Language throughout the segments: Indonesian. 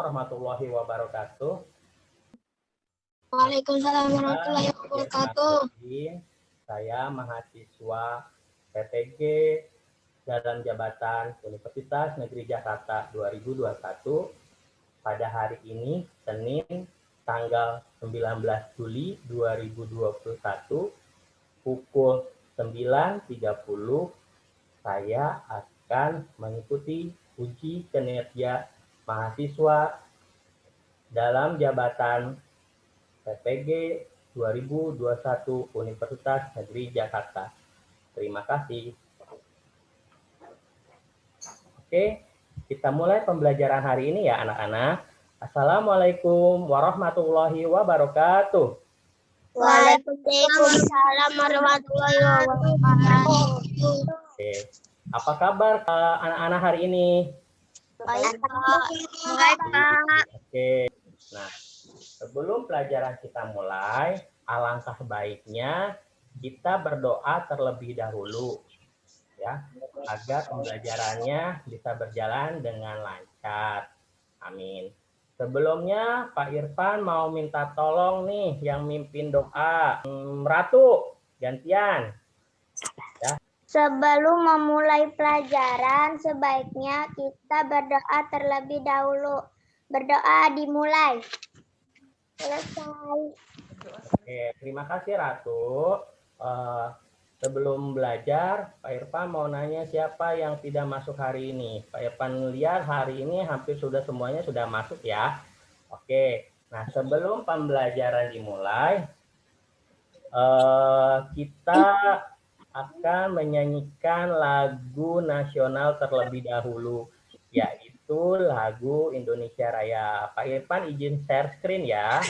warahmatullahi wabarakatuh. Waalaikumsalam warahmatullahi wabarakatuh. Saya mahasiswa PTG dalam jabatan Universitas Negeri Jakarta 2021 pada hari ini Senin tanggal 19 Juli 2021 pukul 9.30 saya akan mengikuti uji kinerja mahasiswa dalam jabatan PPG 2021 Universitas Negeri Jakarta. Terima kasih. Oke, kita mulai pembelajaran hari ini ya anak-anak. Assalamualaikum warahmatullahi wabarakatuh. Waalaikumsalam warahmatullahi wabarakatuh. Oke, apa kabar anak-anak hari ini? Baik, Pak. Baik, Pak. Oke, nah sebelum pelajaran kita mulai, alangkah baiknya kita berdoa terlebih dahulu ya, agar pembelajarannya bisa berjalan dengan lancar. Amin. Sebelumnya Pak Irfan mau minta tolong nih yang mimpin doa. Ratu, gantian. Ya. Sebelum memulai pelajaran, sebaiknya kita berdoa terlebih dahulu. Berdoa dimulai. Selesai. Oke, terima kasih Ratu. Sebelum belajar, Pak Irfan mau nanya siapa yang tidak masuk hari ini. Pak Irfan lihat hari ini hampir semuanya sudah masuk ya. Oke, nah sebelum pembelajaran dimulai, kita akan menyanyikan lagu nasional terlebih dahulu, yaitu lagu Indonesia Raya. Pak Irfan izin share screen ya.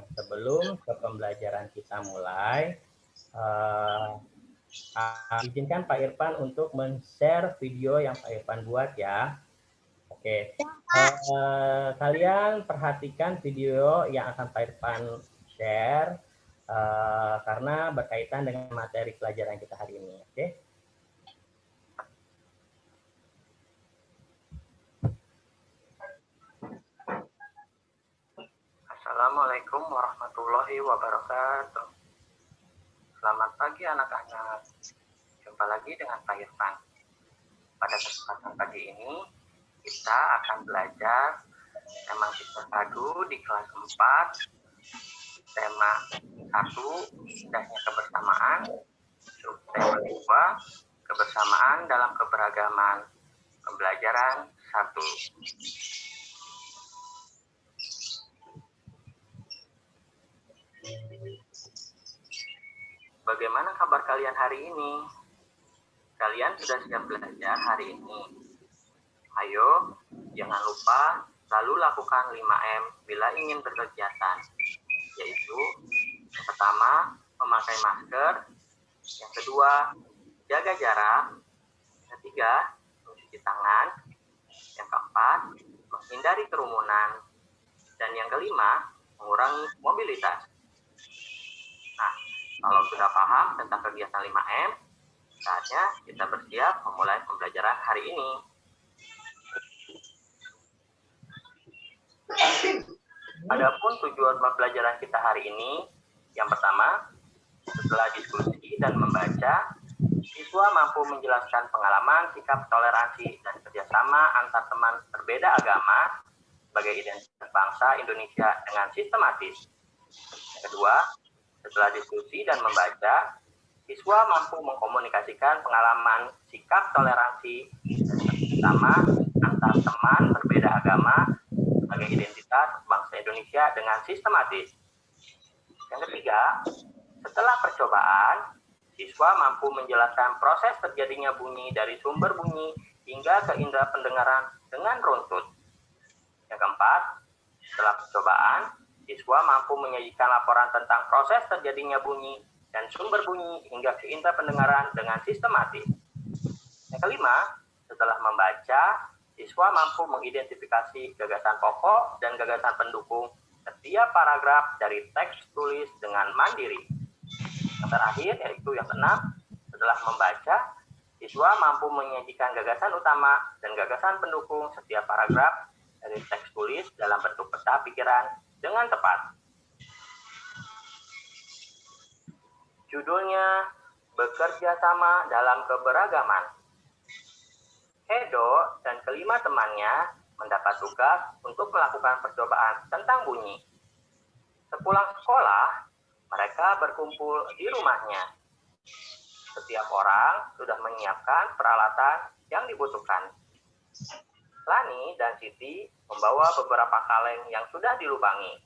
Sebelum ke pembelajaran kita mulai, izinkan Pak Irfan untuk men-share video yang Pak Irfan buat ya. Oke, kalian perhatikan video yang akan Pak Irfan share karena berkaitan dengan materi pelajaran kita hari ini. Oke. Assalamualaikum warahmatullahi wabarakatuh. Selamat pagi anak-anak. Jumpa lagi dengan Pak Irfan. Pada kesempatan pagi ini, kita akan belajar tema siswa padu di kelas 4, tema 1, indahnya kebersamaan, tema 2, kebersamaan dalam keberagaman, pembelajaran 1. Bagaimana kabar kalian hari ini? Kalian sudah siap belajar hari ini? Ayo, jangan lupa selalu lakukan 5M bila ingin berkegiatan, yaitu yang pertama, memakai masker, yang kedua, jaga jarak, yang ketiga, mencuci tangan. Yang keempat, menghindari kerumunan. Dan yang kelima, mengurangi mobilitas. Nah, kalau sudah paham tentang kegiatan 5M, saatnya kita bersiap memulai pembelajaran hari ini. Adapun tujuan pembelajaran kita hari ini, yang pertama, setelah diskusi dan membaca, siswa mampu menjelaskan pengalaman, sikap toleransi, dan kerjasama antar teman berbeda agama sebagai identitas bangsa Indonesia dengan sistematis. Yang kedua, setelah diskusi dan membaca, siswa mampu mengkomunikasikan pengalaman, sikap toleransi, dan kerjasama antar teman berbeda agama sebagai identitas bangsa Indonesia dengan sistematis. Yang ketiga, setelah percobaan, siswa mampu menjelaskan proses terjadinya bunyi dari sumber bunyi hingga ke indera pendengaran dengan runtut. Yang keempat, setelah percobaan, siswa mampu menyajikan laporan tentang proses terjadinya bunyi dan sumber bunyi hingga ke indera pendengaran dengan sistematis. Yang kelima, setelah membaca, siswa mampu mengidentifikasi gagasan pokok dan gagasan pendukung setiap paragraf dari teks tulis dengan mandiri. Yang terakhir, yaitu yang keenam, setelah membaca, siswa mampu menyajikan gagasan utama dan gagasan pendukung setiap paragraf dari teks tulis dalam bentuk peta pikiran dengan tepat. Judulnya, Bekerja Sama Dalam Keberagaman. Edo dan kelima temannya mendapat tugas untuk melakukan percobaan tentang bunyi. Sepulang sekolah, mereka berkumpul di rumahnya. Setiap orang sudah menyiapkan peralatan yang dibutuhkan. Lani dan Siti membawa beberapa kaleng yang sudah dilubangi.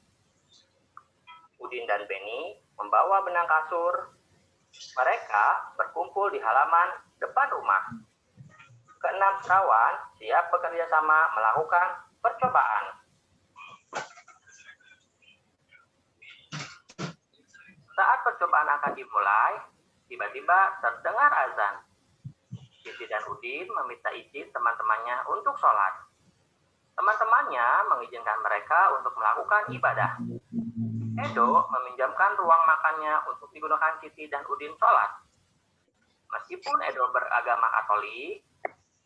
Udin dan Beni membawa benang kasur. Mereka berkumpul di halaman depan rumah. Keenam kawan siap bekerja sama melakukan percobaan. Saat percobaan akan dimulai, tiba-tiba terdengar azan. Siti dan Udin meminta izin teman-temannya untuk sholat. Teman-temannya mengizinkan mereka untuk melakukan ibadah. Edo meminjamkan ruang makannya untuk digunakan Siti dan Udin sholat. Meskipun Edo beragama Katolik,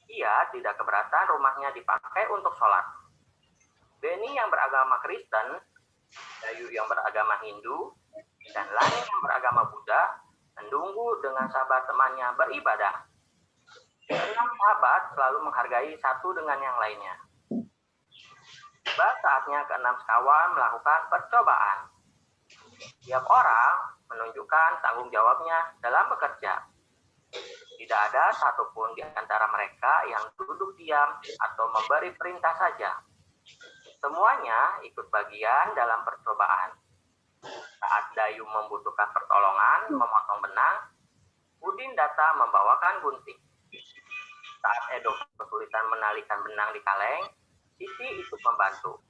ia tidak keberatan rumahnya dipakai untuk sholat. Beni yang beragama Kristen, Dayu yang beragama Hindu, dan Lani yang beragama Buddha menunggu dengan sabar temannya beribadah. Enam sahabat selalu menghargai satu dengan yang lainnya. Tiba saatnya keenam sekawan melakukan percobaan. Tiap orang menunjukkan tanggung jawabnya dalam bekerja. Tidak ada satupun di antara mereka yang duduk diam atau memberi perintah saja. Semuanya ikut bagian dalam percobaan. Saat Dayu membutuhkan pertolongan memotong benang, Udin datang membawakan gunting. Saat Edo kesulitan menalikan benang di kaleng, Siti ikut membantu.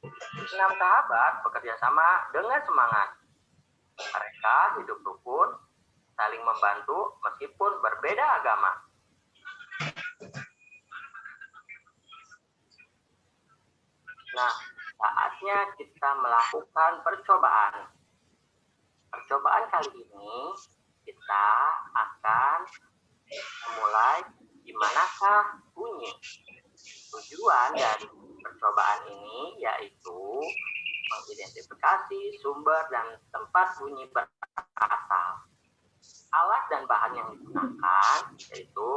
6 sahabat bekerja sama dengan semangat. Mereka hidup rukun, saling membantu meskipun berbeda agama. Nah, saatnya kita melakukan percobaan. Percobaan kali ini kita akan memulai di manakah bunyi. Tujuan dari percobaan ini yaitu mengidentifikasi sumber dan tempat bunyi berasal. Alat dan bahan yang digunakan yaitu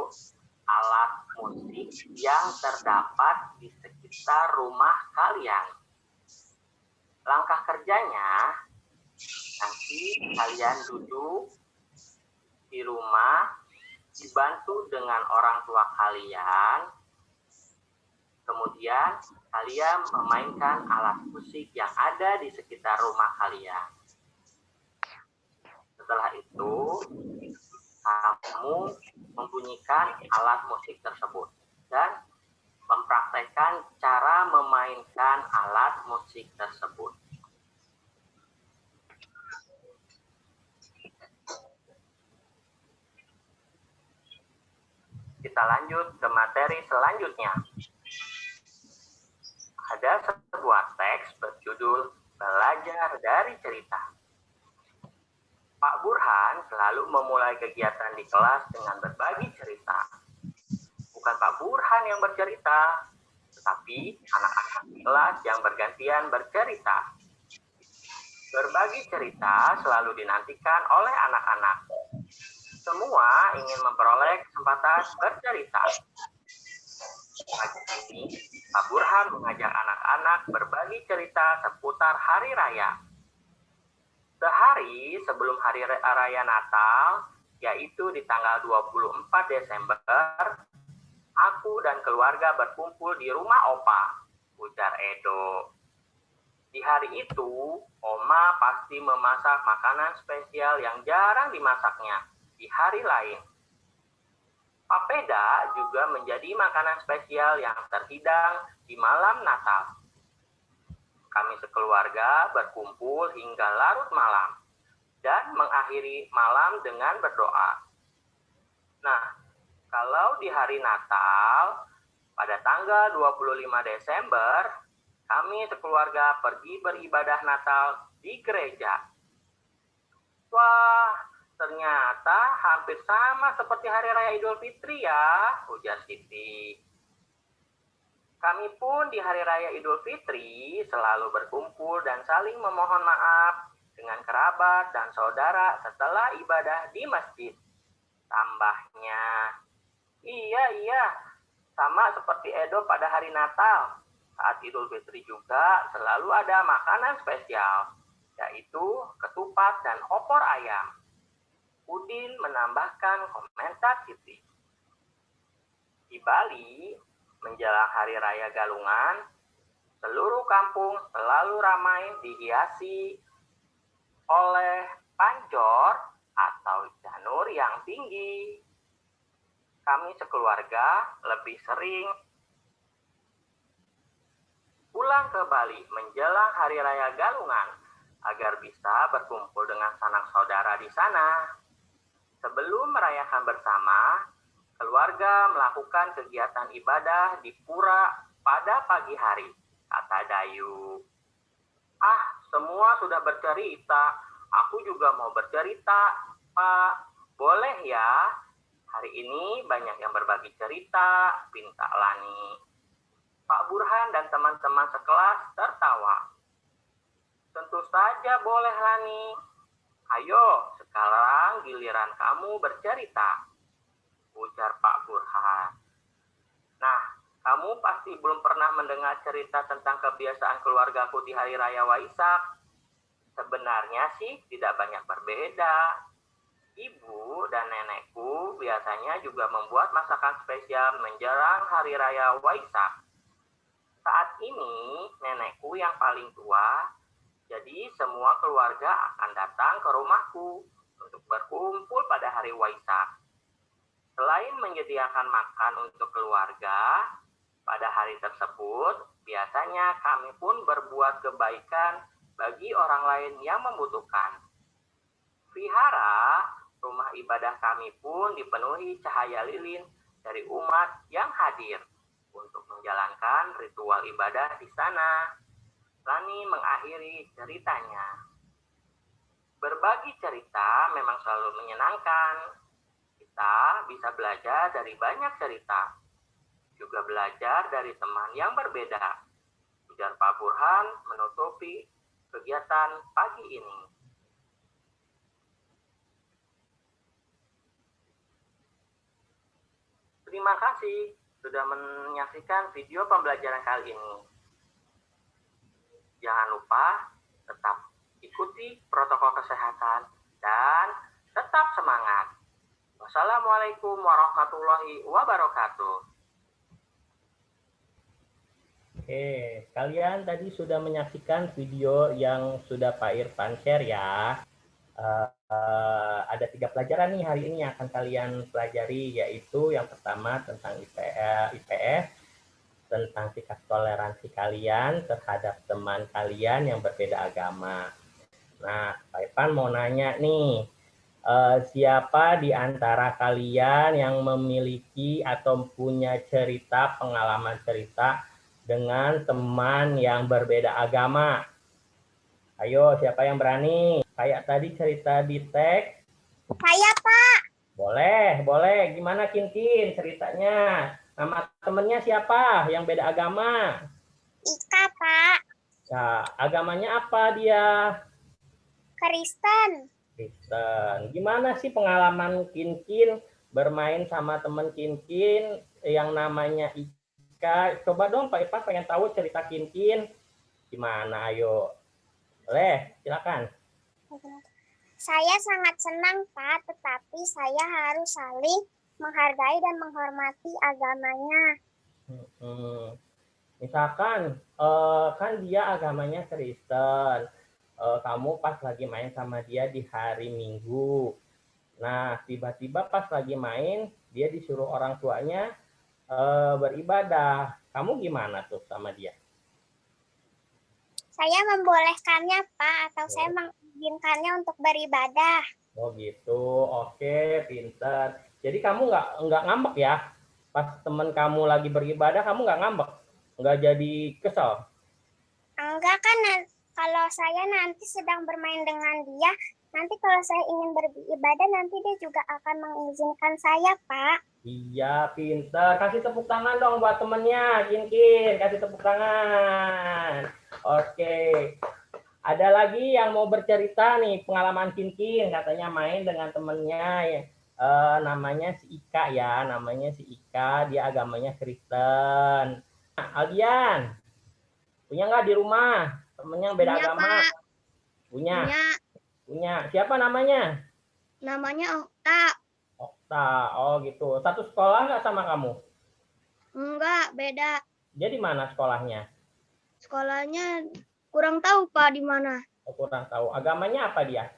alat musik yang terdapat di sekitar rumah kalian. Langkah kerjanya, nanti kalian duduk di rumah, dibantu dengan orang tua kalian, kemudian kalian memainkan alat musik yang ada di sekitar rumah kalian. Setelah itu, kamu membunyikan alat musik tersebut dan mempraktekkan cara memainkan alat musik tersebut. Kita kita lanjut ke materi selanjutnya. Ada sebuah teks berjudul Belajar dari Cerita. Pak Burhan selalu memulai kegiatan di kelas dengan berbagi cerita. Bukan Pak Burhan yang bercerita, tetapi anak-anak di kelas yang bergantian bercerita. Berbagi cerita selalu dinantikan oleh anak-anak. Semua ingin memperoleh kesempatan bercerita. Pagi ini, Pak Burhan mengajak anak-anak berbagi cerita seputar Hari Raya. Sehari sebelum Hari Raya Natal, yaitu di tanggal 24 Desember, aku dan keluarga berkumpul di rumah Opa, ujar Edo. Di hari itu, Oma pasti memasak makanan spesial yang jarang dimasaknya di hari lain. Papeda juga menjadi makanan spesial yang terhidang di malam Natal. Kami sekeluarga berkumpul hingga larut malam dan mengakhiri malam dengan berdoa. Nah, kalau di hari Natal, pada tanggal 25 Desember, kami sekeluarga pergi beribadah Natal di gereja. Wah, ternyata hampir sama seperti Hari Raya Idul Fitri ya, ujar Siti. Kami pun di Hari Raya Idul Fitri selalu berkumpul dan saling memohon maaf dengan kerabat dan saudara setelah ibadah di masjid. Tambahnya, iya, sama seperti Edo pada hari Natal. Saat Idul Fitri juga selalu ada makanan spesial, yaitu ketupat dan opor ayam. Udin menambahkan komentar Siti. Di Bali, menjelang Hari Raya Galungan, seluruh kampung selalu ramai dihiasi oleh pancor atau janur yang tinggi. Kami sekeluarga lebih sering pulang ke Bali menjelang Hari Raya Galungan agar bisa berkumpul dengan sanak saudara di sana. Sebelum merayakan bersama, keluarga melakukan kegiatan ibadah di pura pada pagi hari, kata Dayu. Ah, semua sudah bercerita. Aku juga mau bercerita, Pak. Boleh ya? Hari ini banyak yang berbagi cerita, pinta Lani. Pak Burhan dan teman-teman sekelas tertawa. Tentu saja boleh, Lani. Ayo, sekarang giliran kamu bercerita, ujar Pak Burhan. Nah, kamu pasti belum pernah mendengar cerita tentang kebiasaan keluargaku di Hari Raya Waisak. Sebenarnya sih tidak banyak berbeda. Ibu dan nenekku biasanya juga membuat masakan spesial menjelang Hari Raya Waisak. Saat ini, nenekku yang paling tua, jadi semua keluarga akan datang ke rumahku untuk berkumpul pada hari Waisak. Selain menyediakan makan untuk keluarga, pada hari tersebut biasanya kami pun berbuat kebaikan bagi orang lain yang membutuhkan. Vihara, rumah ibadah kami pun dipenuhi cahaya lilin dari umat yang hadir untuk menjalankan ritual ibadah di sana. Lani mengakhiri ceritanya. Berbagi cerita memang selalu menyenangkan. Kita bisa belajar dari banyak cerita. Juga belajar dari teman yang berbeda. Ujar Pak Burhan menutupi kegiatan pagi ini. Terima kasih sudah menyaksikan video pembelajaran kali ini. Jangan lupa tetap ikuti protokol kesehatan dan tetap semangat. Wassalamualaikum warahmatullahi wabarakatuh. Oke, kalian tadi sudah menyaksikan video yang sudah Pak Irfan share ya. Ada 3 pelajaran nih hari ini yang akan kalian pelajari, yaitu yang pertama tentang IPS, tentang sikap toleransi kalian terhadap teman kalian yang berbeda agama. Nah, Pak Irfan mau nanya nih, siapa di antara kalian yang memiliki atau punya cerita, pengalaman cerita dengan teman yang berbeda agama? Ayo, siapa yang berani? Kayak tadi cerita di teks. Saya, Pak. Boleh, boleh. Gimana Kinkin ceritanya? Nama temennya siapa yang beda agama? Ika, Pak. Ya, agamanya apa dia? Kristen. Kristen. Gimana sih pengalaman Kinkin bermain sama temen Kinkin yang namanya Ika? Coba dong Pak Ipa pengen tahu cerita Kinkin. Gimana? Ayo. Boleh, silakan. Saya sangat senang, Pak, tetapi saya harus saling menghargai dan menghormati agamanya. Misalkan kan dia agamanya Kristen. Kamu pas lagi main sama dia di hari Minggu. Nah, tiba-tiba pas lagi main, dia disuruh orang tuanya beribadah. Kamu gimana tuh sama dia? Saya membolehkannya, Pak, atau saya mengizinkannya untuk beribadah. Oh gitu, oke, pinter. Jadi kamu nggak ngambek ya? Pas temen kamu lagi beribadah, kamu nggak ngambek? Nggak jadi kesel? Enggak kan, kalau saya nanti sedang bermain dengan dia, nanti kalau saya ingin beribadah, nanti dia juga akan mengizinkan saya, Pak. Iya, pinter. Kasih tepuk tangan dong buat temennya, Kinkin. Kasih tepuk tangan. Oke. Ada lagi yang mau bercerita nih, pengalaman Kinkin. Katanya main dengan temennya, ya. Namanya si Ika ya. Namanya si Ika, dia agamanya Kristen. Nah, Aldian, punya nggak di rumah? Temennya beda Punya, agama? Pak. Punya. Punya. Punya. Siapa namanya? Namanya Okta. Okta. Oh gitu. Satu sekolah nggak sama kamu? Enggak, beda. Dia di mana sekolahnya? Sekolahnya kurang tahu, Pak, di mana. Oh, kurang tahu. Agamanya apa dia?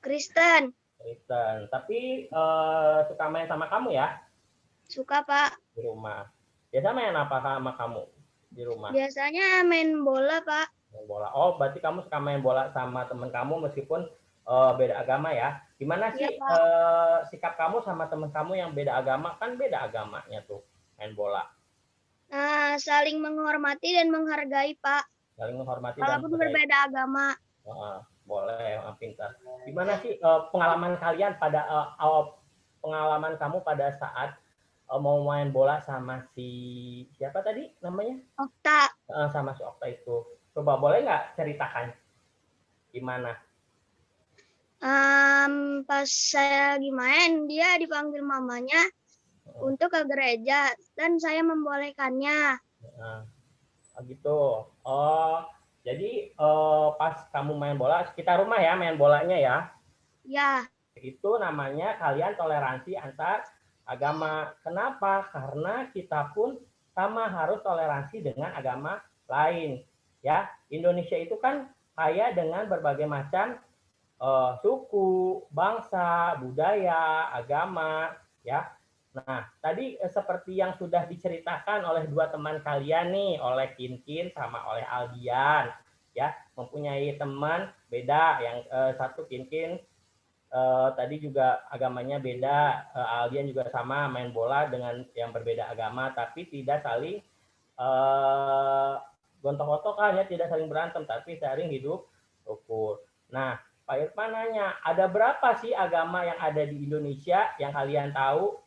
Kristen. Kristen. Tapi suka main sama kamu ya Suka, Pak. di rumah. Biasa main apa sama kamu di rumah? Biasanya main bola, Pak. Main bola. Oh, berarti kamu suka main bola sama teman kamu meskipun beda agama ya. Gimana Iya, sih Pak. sikap kamu sama teman kamu yang beda agama? Kan beda agamanya tuh main bola. Nah, saling menghormati dan menghargai, Pak. Saling menghormati dan Walaupun menghargai. berbeda agama. Boleh, pintar. Gimana sih pengalaman kalian pada pengalaman kamu pada saat mau main bola sama si siapa tadi namanya? Okta. Sama si Okta itu. Coba boleh nggak ceritakan gimana? Pas saya lagi main, dia dipanggil mamanya untuk ke gereja dan saya membolehkannya. Gitu. Oh, jadi pas kamu main bola, sekitar rumah ya main bolanya ya? Ya. Itu namanya kalian toleransi antar agama. Kenapa? Karena kita pun sama harus toleransi dengan agama lain. Ya, Indonesia itu kan kaya dengan berbagai macam suku, bangsa, budaya, agama, ya. Nah, tadi seperti yang sudah diceritakan oleh dua teman kalian nih, oleh Kinkin sama oleh Aldian, ya, mempunyai teman beda. Yang satu Kinkin tadi juga agamanya beda, Aldian juga sama main bola dengan yang berbeda agama, tapi tidak saling gontok-gontokan ya, tidak saling berantem, tapi saling hidup rukun. Nah, Pak Irfan nanya, ada berapa sih agama yang ada di Indonesia yang kalian tahu?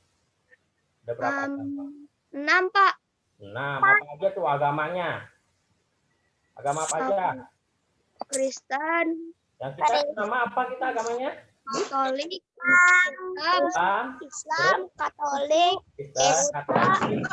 Ada berapa agama? 6, Pak. 6. Apa aja tuh agamanya? Agama apa aja? Kristen. Yang kita nama apa kita agamanya? Katolik. Islam, Katolik. Kristen, Katolik.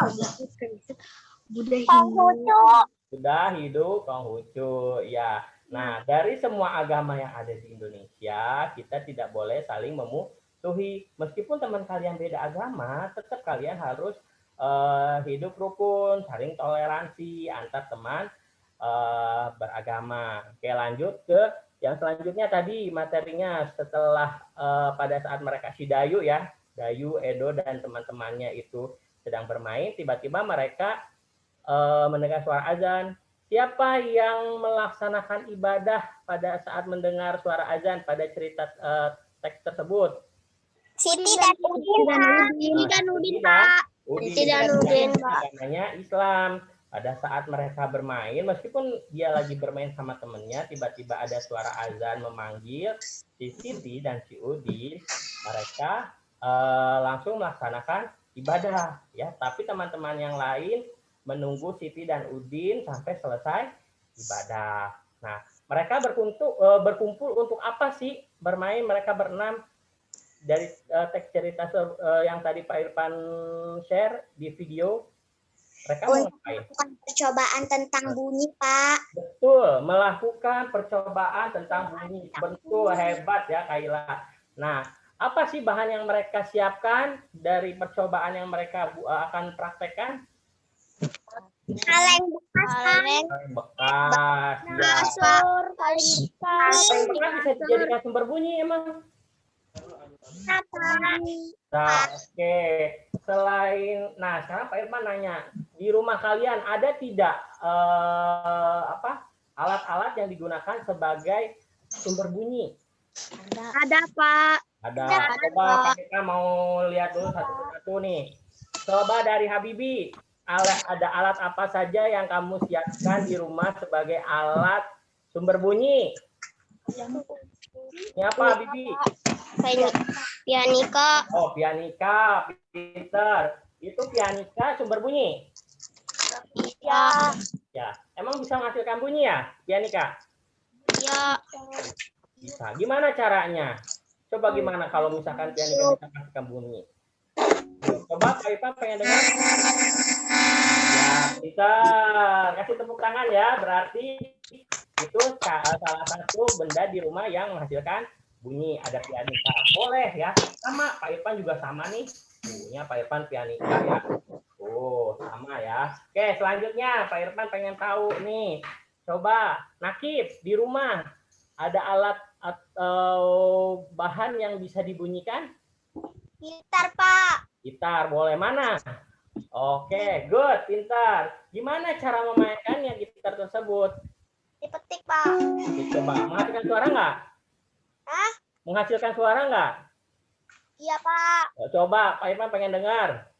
Sudah hidup Konghucu. Ya. Nah, dari semua agama yang ada di Indonesia, kita tidak boleh saling memusuhi. Meskipun teman kalian beda agama, tetap kalian harus hidup rukun, saling toleransi antar teman beragama. Oke, lanjut ke yang selanjutnya tadi materinya setelah pada saat mereka si Dayu ya, Dayu, Edo dan teman-temannya itu sedang bermain, tiba-tiba mereka mendengar suara azan. Siapa yang melaksanakan ibadah pada saat mendengar suara azan pada cerita teks tersebut? Siti dan Udin, Pak. Siti dan Udin, Pak. Siti dan Udin, Pak. Agamanya Islam. Pada saat mereka bermain, meskipun dia lagi bermain sama temennya, tiba-tiba ada suara azan memanggil si Siti dan si Udin, mereka langsung melaksanakan ibadah, ya. Tapi teman-teman yang lain menunggu Siti dan Udin sampai selesai ibadah. Nah, mereka berkumpul untuk apa sih bermain mereka berenam? Dari teks cerita yang tadi Pak Irfan share di video, mereka mau ngapain? Melakukan percobaan tentang bunyi, Pak. Betul, melakukan percobaan tentang bunyi. Betul, hebat ya Kaila. Nah, apa sih bahan yang mereka siapkan dari percobaan yang mereka akan praktekkan? Kaleng bekas, Kaleng bekas. kasur, kaleng bekas. Kaleng bekas bisa dijadikan sumber bunyi emang? Nah, oke. Selain, nah sekarang Pak Irfan nanya, di rumah kalian ada tidak alat-alat yang digunakan sebagai sumber bunyi? Ada, Pak. Ada. Coba Pak Irfan mau lihat dulu satu-satu nih. Coba dari Habibi, ada alat apa saja yang kamu siapkan di rumah sebagai alat sumber bunyi? Ini apa, Habibi? Pianika. Oh, pianika, pinter. Itu pianika sumber bunyi? Ya. Ya. Emang bisa menghasilkan bunyi ya, pianika? Ya. Bisa. Gimana caranya? Coba gimana kalau misalkan pianika bisa menghasilkan bunyi? Coba Pak Ipa pengen dengar? Ya, pinter. Kasih tepuk tangan ya. Berarti itu salah satu benda di rumah yang menghasilkan bunyi. Ada pianika. Boleh ya. Sama Pak Irfan juga sama nih. Punya Pak Irfan pianika ya. Oh, sama ya. Oke, selanjutnya Pak Irfan pengen tahu nih. Coba Nakib di rumah ada alat atau bahan yang bisa dibunyikan? Gitar, Pak. Gitar, boleh mana? Oke, good, pintar. Gimana cara memainkannya gitar tersebut? Dipetik, Pak. Coba, menghasilkan suara nggak? Hah? Menghasilkan suara nggak? Iya, Pak. Coba, Pak Irfan pengen dengar.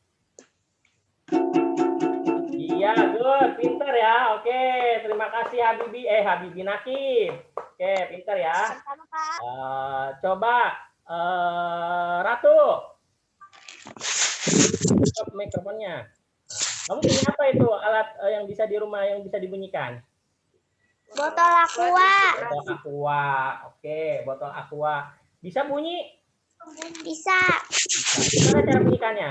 Iya, good, pintar ya. Oke, terima kasih Habibi Nakib. Oke, pintar ya. Sama, Pak. Coba, Ratu. Stop mikrofonnya. Kamu punya apa itu alat yang bisa di rumah yang bisa dibunyikan? Botol aqua. Botol aqua. Oke, botol aqua. Bisa bunyi? Bisa. Gimana cara bunyikannya?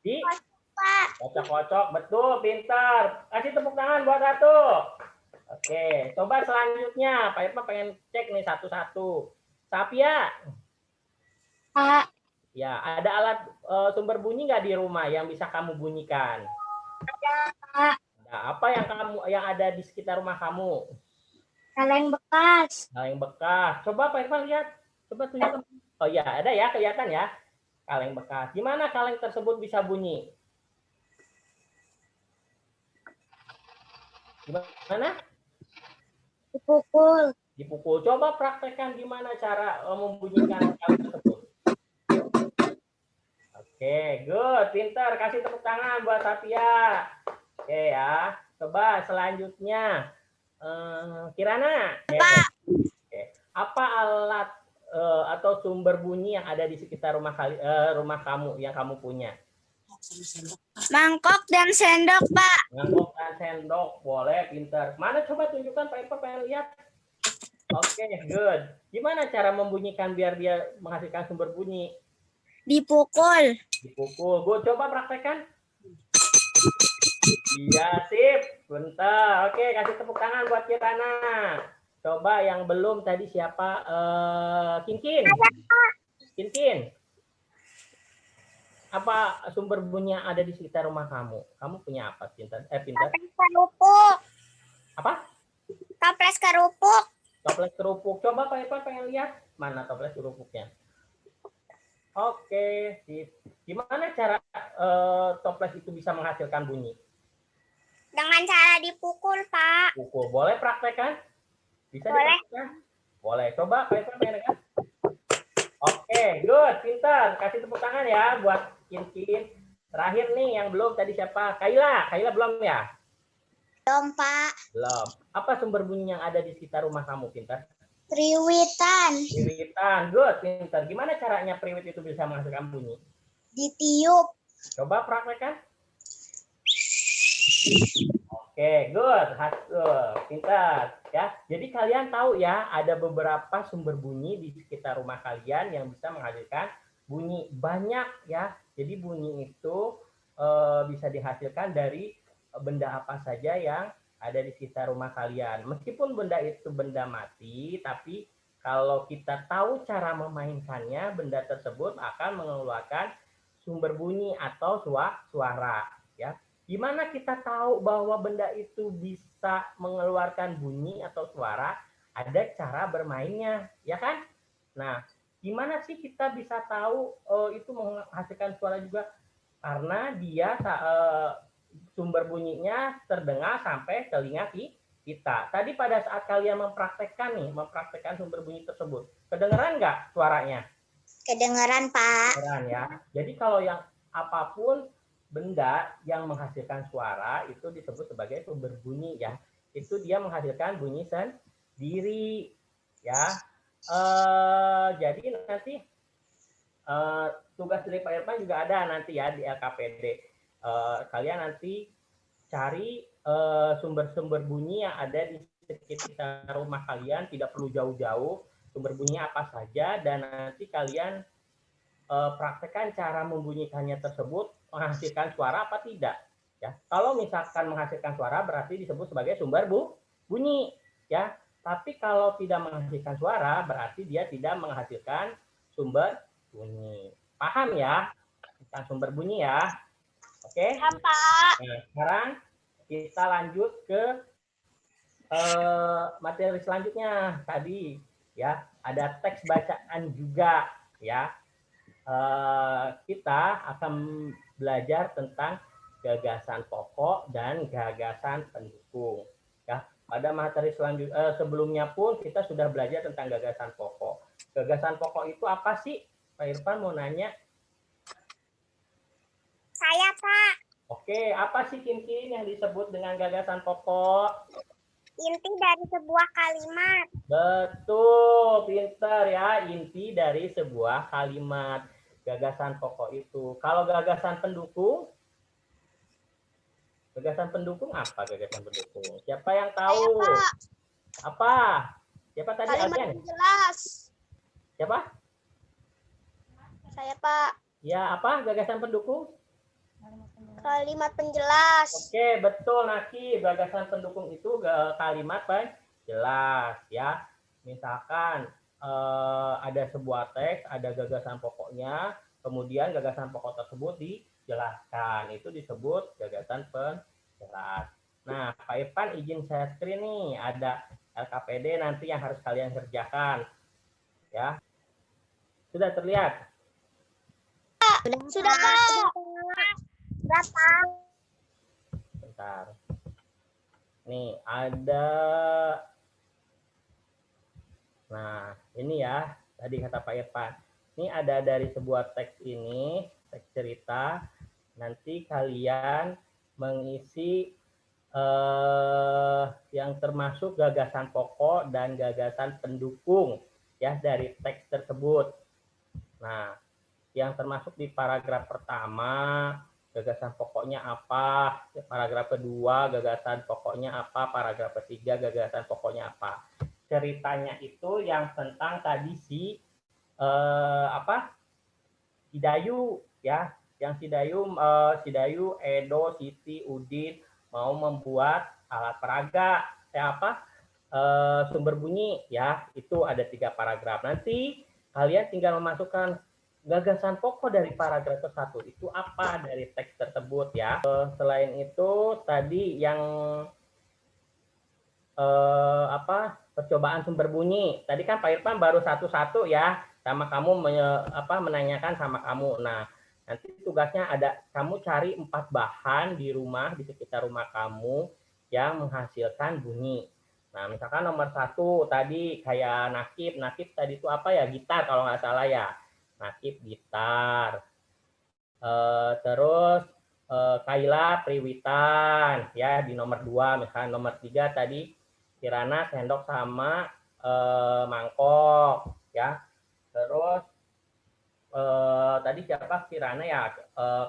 Di Pak. kocok-kocok. Betul, pintar. Kasih tepuk tangan buat Ratu. Oke, coba selanjutnya. Pak Irfan pengen cek nih satu-satu. Sapia. Pak. Ya, ada alat sumber bunyi nggak di rumah yang bisa kamu bunyikan? Ada, Pak. Nah, apa yang ada di sekitar rumah kamu? Kaleng bekas. Kaleng bekas. Coba Pak Irfan lihat. Coba tunjukkan. Oh iya, ada ya, kelihatan ya. Kaleng bekas. Gimana kaleng tersebut bisa bunyi? Gimana? Dipukul. Dipukul. Coba praktekkan gimana cara membunyikan kaleng tersebut. Oke, good. Pintar. Kasih tepuk tangan buat Sapia. Oke ya. Coba selanjutnya. Kirana. Pak. Oke. Apa alat atau sumber bunyi yang ada di sekitar rumah kamu yang kamu punya? Mangkok dan sendok, Pak. Mangkok dan sendok. Boleh, pintar. Mana coba tunjukkan Pak Irfan pengen lihat. Oke, good. Gimana cara membunyikan biar dia menghasilkan sumber bunyi? Dipukul. Dipukul. Gue coba praktekkan. Iya, sip. Bentar. Oke, kasih tepuk tangan buat Kirana. Coba yang belum tadi siapa? Kinkin. Kinkin. Apa sumber bunyi yang ada di sekitar rumah kamu? Kamu punya apa, Pintar? Pintar. Toples kerupuk. Apa? Toples kerupuk. Toples kerupuk. Coba Pak Irfan pengen lihat mana toples kerupuknya. Oke, sip. Gimana cara toples itu bisa menghasilkan bunyi? Dengan cara dipukul, Pak. Pukul. Boleh praktekkan? Bisa Boleh. dipraktekkan? Boleh. Coba Pak Irfan main kan? Oke, good. Pintar. Kasih tepuk tangan ya buat Kin. Terakhir nih yang belum tadi siapa? Kaila. Kaila belum ya? Belum, Pak. Belum. Apa sumber bunyi yang ada di sekitar rumah kamu, Pintar? Priwitan. Priwitan. Good, Pintar. Gimana caranya priwit itu bisa menghasilkan bunyi? Ditiup. Coba praktekkan. Oke, good. Pintar. Ya, jadi kalian tahu ya, ada beberapa sumber bunyi di sekitar rumah kalian yang bisa menghasilkan bunyi banyak ya. Jadi bunyi itu bisa dihasilkan dari benda apa saja yang ada di sekitar rumah kalian. Meskipun benda itu benda mati, tapi kalau kita tahu cara memainkannya, benda tersebut akan mengeluarkan sumber bunyi atau suara ya. Gimana kita tahu bahwa benda itu bisa mengeluarkan bunyi atau suara? Ada cara bermainnya, ya kan? Nah, gimana sih kita bisa tahu itu menghasilkan suara juga? Karena dia sumber bunyinya terdengar sampai telinga kita. Tadi pada saat kalian mempraktekkan sumber bunyi tersebut, kedengeran nggak suaranya? Kedengaran, Pak. Kedengeran ya. Jadi kalau yang apapun benda yang menghasilkan suara itu disebut sebagai sumber bunyi ya. Itu dia menghasilkan bunyi sendiri ya. Jadi nanti tugas dari Pak Irfan juga ada nanti ya di LKPD. Kalian nanti cari sumber-sumber bunyi yang ada di sekitar rumah kalian, tidak perlu jauh-jauh, sumber bunyi apa saja, dan nanti kalian praktekkan cara membunyikannya tersebut menghasilkan suara apa tidak ya. Kalau misalkan menghasilkan suara berarti disebut sebagai sumber bunyi ya, tapi kalau tidak menghasilkan suara berarti dia tidak menghasilkan sumber bunyi. Paham ya tentang sumber bunyi ya? Oke. Pak. Nah, sekarang kita lanjut ke materi selanjutnya. Tadi ya ada teks bacaan juga ya. Kita akan belajar tentang gagasan pokok dan gagasan pendukung. Ya, pada materi selanjutnya sebelumnya pun kita sudah belajar tentang gagasan pokok. Gagasan pokok itu apa sih? Pak Irfan mau nanya. Saya, Pak. Oke, apa sih Kin yang disebut dengan gagasan pokok? Inti dari sebuah kalimat. Betul, pintar ya. Inti dari sebuah kalimat. Gagasan pokok itu. Kalau gagasan pendukung? Gagasan pendukung apa gagasan pendukung? Siapa yang tahu? Saya, Pak. Apa? Siapa tadi? Kalimat Alfian? penjelas. Siapa? Saya, Pak. Ya, apa gagasan pendukung? Kalimat penjelas. Oke, betul Naki. Gagasan pendukung itu kalimat penjelas ya. Misalkan ada sebuah teks, ada gagasan pokoknya, kemudian gagasan pokok tersebut dijelaskan. Itu disebut gagasan penjelas. Nah, Pak Irfan izin share screen nih, ada LKPD nanti yang harus kalian kerjakan. Ya. Sudah terlihat? Sudah, Pak. Sudah, Pak. Bentar. Nih, ada. Nah, ini ya, tadi kata Pak Irfan. Ini ada dari sebuah teks ini, teks cerita. Nanti kalian mengisi yang termasuk gagasan pokok dan gagasan pendukung ya dari teks tersebut. Nah, yang termasuk di paragraf pertama, gagasan pokoknya apa, paragraf kedua, gagasan pokoknya apa, paragraf ketiga, gagasan pokoknya apa. Ceritanya itu yang tentang tadi si Sidayu ya, yang Sidayu, Edo, Siti, Udin mau membuat alat peraga sumber bunyi ya, itu ada 3 paragraf. Nanti kalian tinggal memasukkan gagasan pokok dari paragraf tersebut itu apa dari teks tersebut ya. Selain itu tadi yang percobaan sumber bunyi. Tadi kan Pak Irfan baru satu-satu ya sama kamu menanyakan sama kamu. Nah, nanti tugasnya ada kamu cari 4 bahan di rumah, di sekitar rumah kamu yang menghasilkan bunyi. Nah, misalkan nomor 1 tadi kayak nakib. Nakib tadi itu apa ya? Gitar kalau nggak salah ya. Nakib gitar. Terus Kaila Priwitan ya di nomor 2. Misalkan nomor 3 tadi Kirana sendok sama mangkok ya. Terus tadi siapa Kirana ya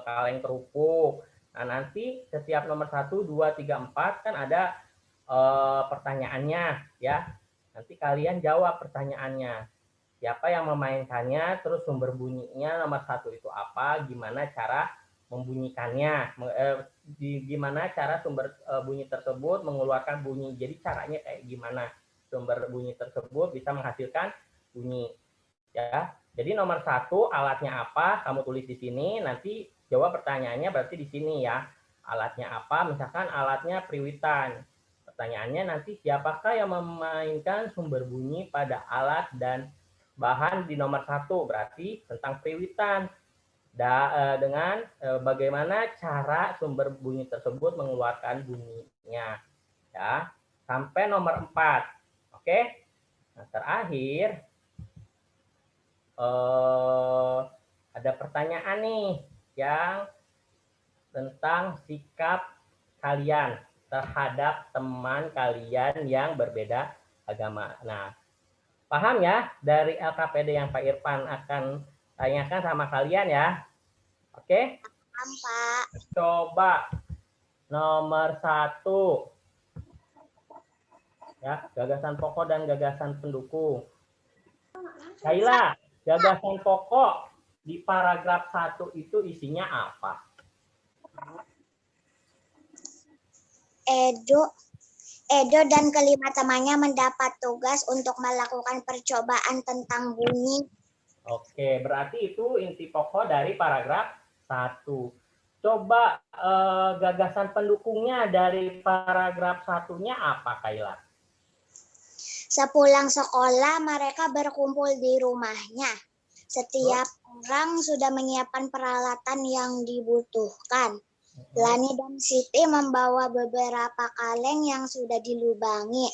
kaleng kerupuk. Nah, nanti setiap nomor 1, 2, 3, 4 kan ada pertanyaannya ya. Nanti kalian jawab pertanyaannya. Siapa yang memainkannya, terus sumber bunyinya nomor 1 itu apa, gimana cara membunyikannya, gimana cara sumber bunyi tersebut mengeluarkan bunyi. Jadi caranya kayak gimana sumber bunyi tersebut bisa menghasilkan bunyi ya. Jadi nomor 1 alatnya apa, kamu tulis di sini, nanti jawab pertanyaannya berarti di sini ya. Alatnya apa, misalkan alatnya priwitan. Pertanyaannya nanti siapakah yang memainkan sumber bunyi pada alat dan bahan di nomor 1, berarti tentang priwitan. Dengan bagaimana cara sumber bunyi tersebut mengeluarkan bunyinya ya. Sampai nomor 4. Oke. Nah, terakhir ada pertanyaan nih yang tentang sikap kalian terhadap teman kalian yang berbeda agama. Nah, paham ya dari LKPD yang Pak Irfan akan tanyakan sama kalian ya. Oke? Paham, Pak. Coba nomor 1 ya, gagasan pokok dan gagasan pendukung. Kaila, gagasan pokok di paragraf 1 itu isinya apa? Edo dan kelima temannya mendapat tugas untuk melakukan percobaan tentang bunyi. Oke, berarti itu inti pokok dari paragraf 1. Coba gagasan pendukungnya dari paragraf 1-nya apa, Kaila? Sepulang sekolah, mereka berkumpul di rumahnya. Setiap orang sudah menyiapkan peralatan yang dibutuhkan. Lani dan Siti membawa beberapa kaleng yang sudah dilubangi.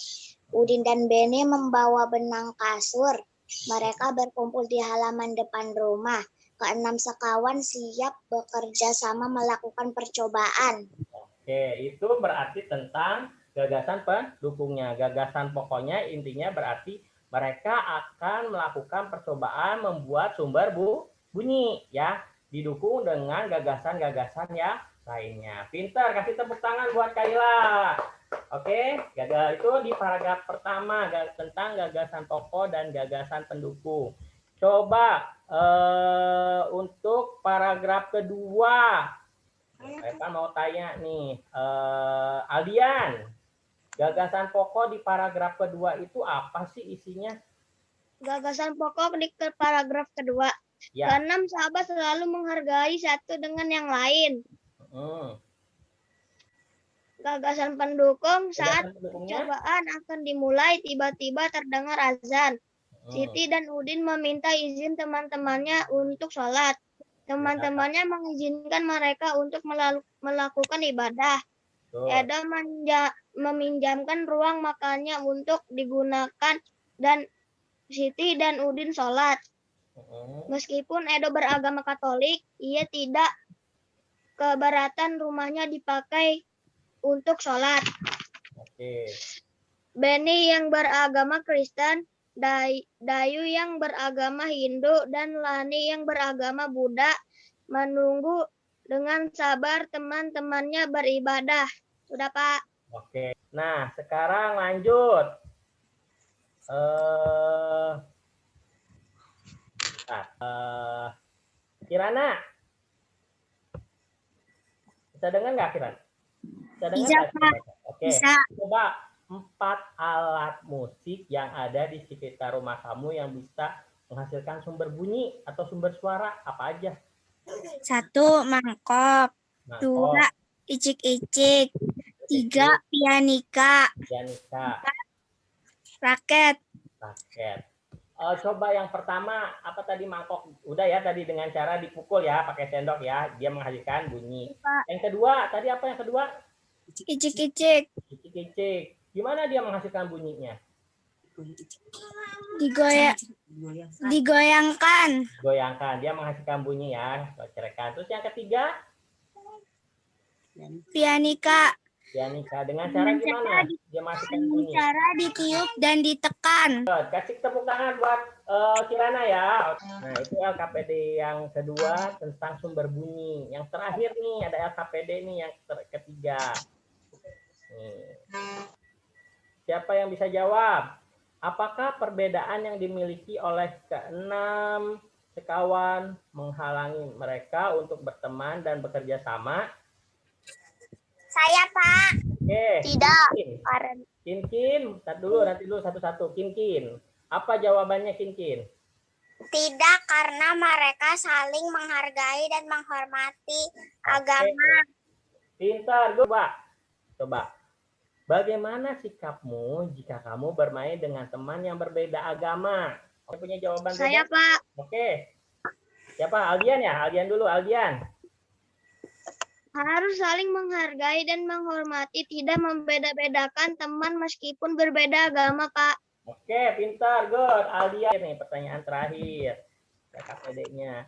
Udin dan Beni membawa benang kasur. Mereka berkumpul di halaman depan rumah. Keenam sekawan siap bekerja sama melakukan percobaan. Oke, itu berarti tentang gagasan pendukungnya. Gagasan pokoknya intinya berarti mereka akan melakukan percobaan membuat sumber bunyi ya, didukung dengan gagasan-gagasan yang lainnya. Pintar, kasih tepuk tangan buat Kaila. Oke, itu di paragraf pertama tentang gagasan pokok dan gagasan pendukung. Coba untuk paragraf kedua, saya kan mau tanya nih, Aldian, gagasan pokok di paragraf kedua itu apa sih isinya? Gagasan pokok di paragraf kedua. Ya. Keenam, sahabat selalu menghargai satu dengan yang lain. Gagasan pendukung, saat percobaan akan dimulai, tiba-tiba terdengar azan. Siti dan Udin meminta izin teman-temannya untuk sholat. Teman-temannya mengizinkan mereka untuk melakukan ibadah. Edo meminjamkan ruang makannya untuk digunakan dan Siti dan Udin sholat. Meskipun Edo beragama Katolik, ia tidak keberatan rumahnya dipakai untuk sholat. Beni yang beragama Kristen, Dayu yang beragama Hindu, dan Lani yang beragama Buddha menunggu dengan sabar teman-temannya beribadah. Sudah, Pak. Oke. Nah, sekarang lanjut. Kirana. Bisa dengar nggak, Kirana? Bisa dengar nggak? Oke. Bisa. Coba 4 alat musik yang ada di sekitar rumah kamu yang bisa menghasilkan sumber bunyi atau sumber suara apa aja? 1, mangkok. 2, icik-icik. 3, pianika. 4, raket. Coba yang pertama, apa tadi, mangkok? Udah ya, tadi dengan cara dipukul ya, pakai sendok ya, dia menghasilkan bunyi. Yang kedua, tadi apa yang kedua? Icik-icik. Icik-icik. Gimana dia menghasilkan bunyinya? Digoyangkan. Goyangkan, dia menghasilkan bunyi ya. Cocorekan. Terus yang ketiga, Pianika. pianika. Dengan cara gimana? Dia menghasilkan bunyi. Cara ditiup dan ditekan. Kasih tepuk tangan buat Kirana ya. Nah, itu LKPD yang kedua tentang sumber bunyi. Yang terakhir nih ada LKPD nih yang ketiga. Nih. Siapa yang bisa jawab? Apakah perbedaan yang dimiliki oleh keenam sekawan menghalangi mereka untuk berteman dan bekerja sama? Saya, Pak. Oke. Tidak. Kinkin, nanti dulu satu-satu. Kinkin. Apa jawabannya Kinkin? Tidak, karena mereka saling menghargai dan menghormati agama. Pintar, coba. Bagaimana sikapmu jika kamu bermain dengan teman yang berbeda agama? Kamu punya jawaban? Saya, Pak. Oke. Siapa? Aldian ya? Aldian dulu, Aldian. Harus saling menghargai dan menghormati, tidak membeda-bedakan teman meskipun berbeda agama, Pak. Oke, pintar, good. Aldian nih, pertanyaan terakhir. KPD-nya.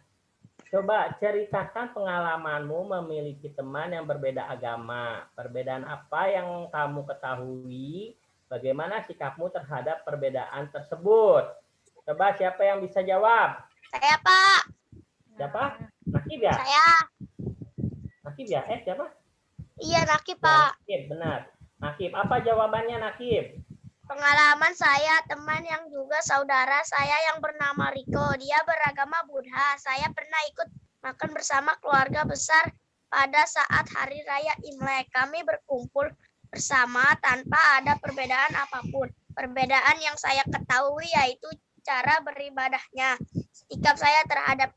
Coba ceritakan pengalamanmu memiliki teman yang berbeda agama. Perbedaan apa yang kamu ketahui? Bagaimana sikapmu terhadap perbedaan tersebut? Coba siapa yang bisa jawab? Saya, Pak. Siapa? Nakib ya? Saya. Nakib ya? Siapa? Iya, Nakib, Pak. Nakib, benar. Nakib, apa jawabannya Nakib? Pengalaman saya, teman yang juga saudara saya yang bernama Riko. Dia beragama Buddha. Saya pernah ikut makan bersama keluarga besar pada saat Hari Raya Imlek. Kami berkumpul bersama tanpa ada perbedaan apapun. Perbedaan yang saya ketahui yaitu cara beribadahnya. Sikap saya terhadap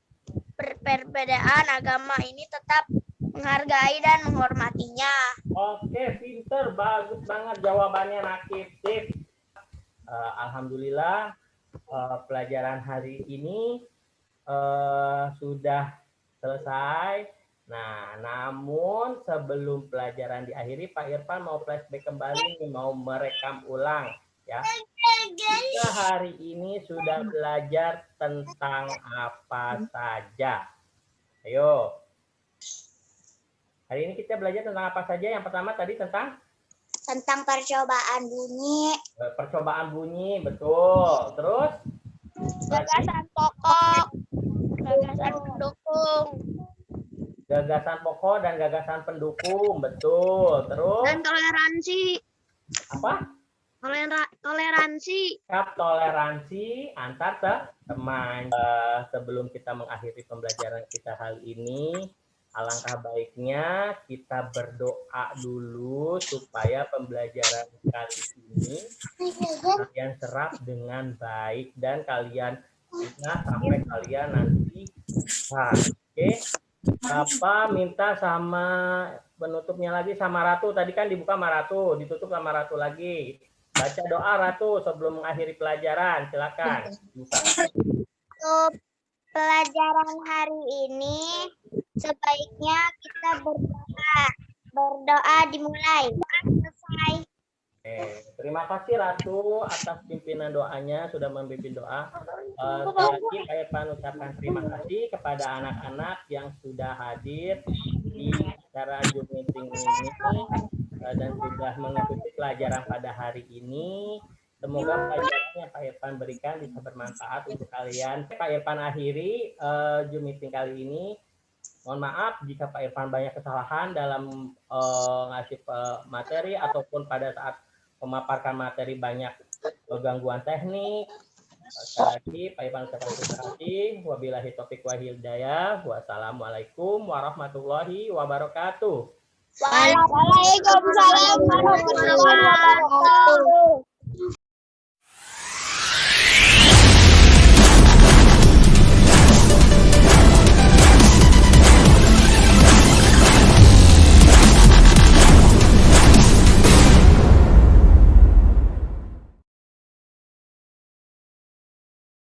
perbedaan agama ini tetap menghargai dan menghormatinya. Oke, pinter, bagus banget jawabannya Nakib. Alhamdulillah pelajaran hari ini sudah selesai. Nah, namun sebelum pelajaran diakhiri, Pak Irfan mau flashback kembali nih, mau merekam ulang ya. Kita hari ini sudah belajar tentang apa saja? Ayo. Hari ini kita belajar tentang apa saja? Yang pertama tadi tentang percobaan bunyi. Percobaan bunyi, betul. Terus? Gagasan pokok. Gagasan pendukung. Gagasan pokok dan gagasan pendukung, betul. Terus? Dan toleransi. Apa? Toleransi. Sikap toleransi antar teman. Sebelum kita mengakhiri pembelajaran kita kali ini, alangkah baiknya kita berdoa dulu supaya pembelajaran kali ini kalian serap dengan baik dan kalian ingat sampai kalian nanti. Oke. Bapak minta sama penutupnya lagi sama Ratu. Tadi kan dibuka sama Ratu, ditutup sama Ratu lagi. Baca doa Ratu sebelum mengakhiri pelajaran. Silakan. Buka. Untuk pelajaran hari ini sebaiknya kita berdoa. Berdoa dimulai. Selesai. Terima kasih Ratu atas pimpinan doanya, sudah memimpin doa. Sekali lagi saya ucapkan terima kasih kepada anak-anak yang sudah hadir di acara Zoom meeting ini dan sudah mengikuti pelajaran pada hari ini. Semoga pelajaran yang Pak Irfan berikan bisa bermanfaat untuk kalian. Pak Irfan akhiri Zoom meeting kali ini. Mohon maaf jika Pak Irfan banyak kesalahan dalam ngasih materi ataupun pada saat memaparkan materi banyak gangguan teknik. Sekali lagi Pak Irfan ucapkan terima kasih. Wabillahi taufiq wal hidayah. Wassalamualaikum warahmatullahi wabarakatuh. Waalaikumsalam warahmatullahi wabarakatuh.